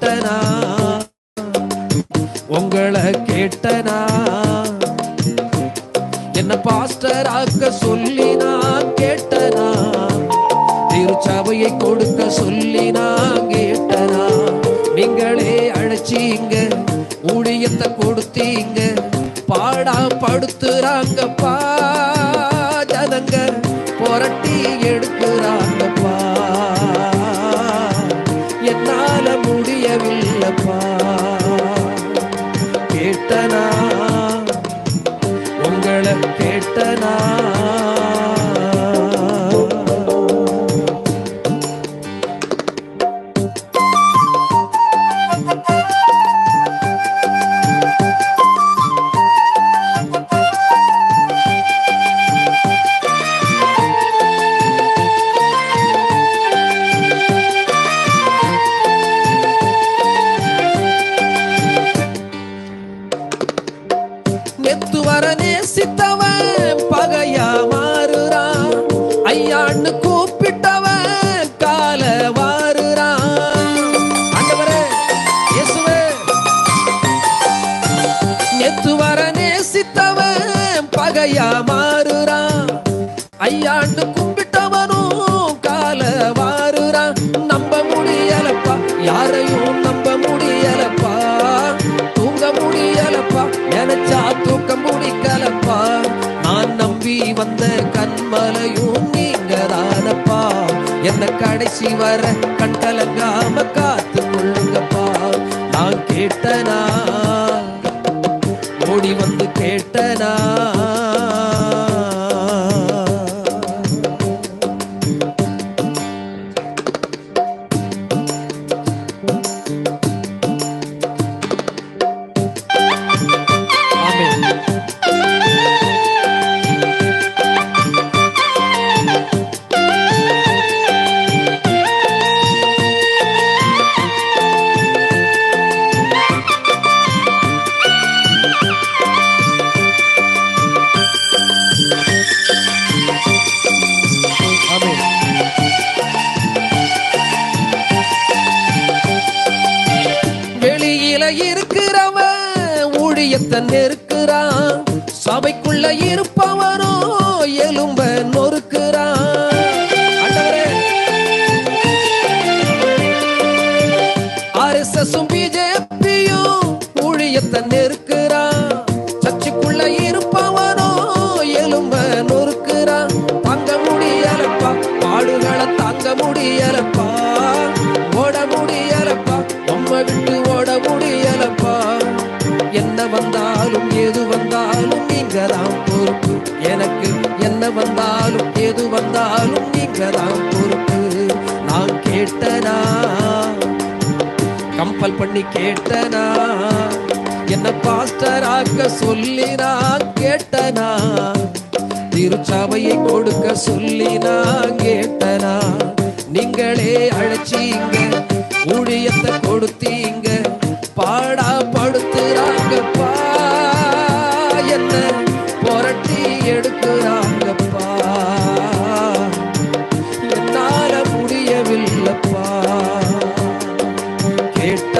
கேட்டனா, உங்களை கேட்டனா, என்ன பாஸ்டர் ஆக்க சொல்லி நான் கேட்டனா, திருச்சபையை கொடுக்க சொல்லி நான் கேட்டனா, நீங்களே அழைச்சீங்க, ஊழியத்தை கொடுத்தீங்க, பாடா படுத்துறாங்கப்பா, ஜனங்க புரட்டி எடுக்கிறாங்கப்பா, என்னால முடியவில்லைப்பா. கேட்டனா, உங்களை கேட்டனா, நெத்து வர நேசித்தவன் பகையா மாறுறான், ஐயான்னு கூப்பிட்டவன் கால வாருறான். ஆண்டவரே இயேசுவே, நெத்து வர நேசித்தவன் பகையா மாறுறான், ஐயான்னு கூப்பிட்டவனும் கால வாருறான். நம்ப முடியலப்பா, யாரையும் நம்ப முடியலப்பா, தூங்க முடியலப்பா, நினைச்சா தூக்க முடிக்கலப்பா, நான் நம்பி வந்த கண்மலையும் நீங்க தானப்பா, என்ன கடைசி வர கண் கலங்காம காத்து கொள்ளுங்கப்பா. நான் கேட்டனா, ஓடி வந்து கேட்டனா, வெளியில இருக்கிறவன் ஊழியத்தை நெருக்கிறான், சபைக்குள்ள இருப்பவனோ எலும்ப நொறுக்கிறான். ஆர்எஸ்எஸும் பிஜேபியும் ஊழியத்தை நெருக்கிறான், சர்ச்சுக்குள்ள இருப்பவனோ எலும்ப நொறுக்கிறான். தாங்க முடியலப்பா, பாடுகளை தாங்க முடியலப்பா, ஓட முடியலப்பா, உம்மை விட்டு ஓட முடியலப்பா. என்ன வந்தாலும் எது வந்தாலும் நீங்க தான் பொறுப்பு, எனக்கு என்ன வந்தாலும் எது வந்தாலும் நீங்க தான் பொறுப்பு. நான் கேட்டனா, கம்பல் பண்ணி கேட்டனா, என்ன பாஸ்டர் ஆக்க சொல்லி நான் கேட்டனா, திருச்சபையை கொடுக்க சொல்லி நான் கேட்டனா, நீங்களே அழைச்சீங்க, ஊழியத்தை கொடுத்தீங்க, பாடா படுத்துறாங்கப்பா, என்ன புரட்டி எடுக்கிறாங்கப்பா, என்னால முடியவில்லைப்பா. கேட்ட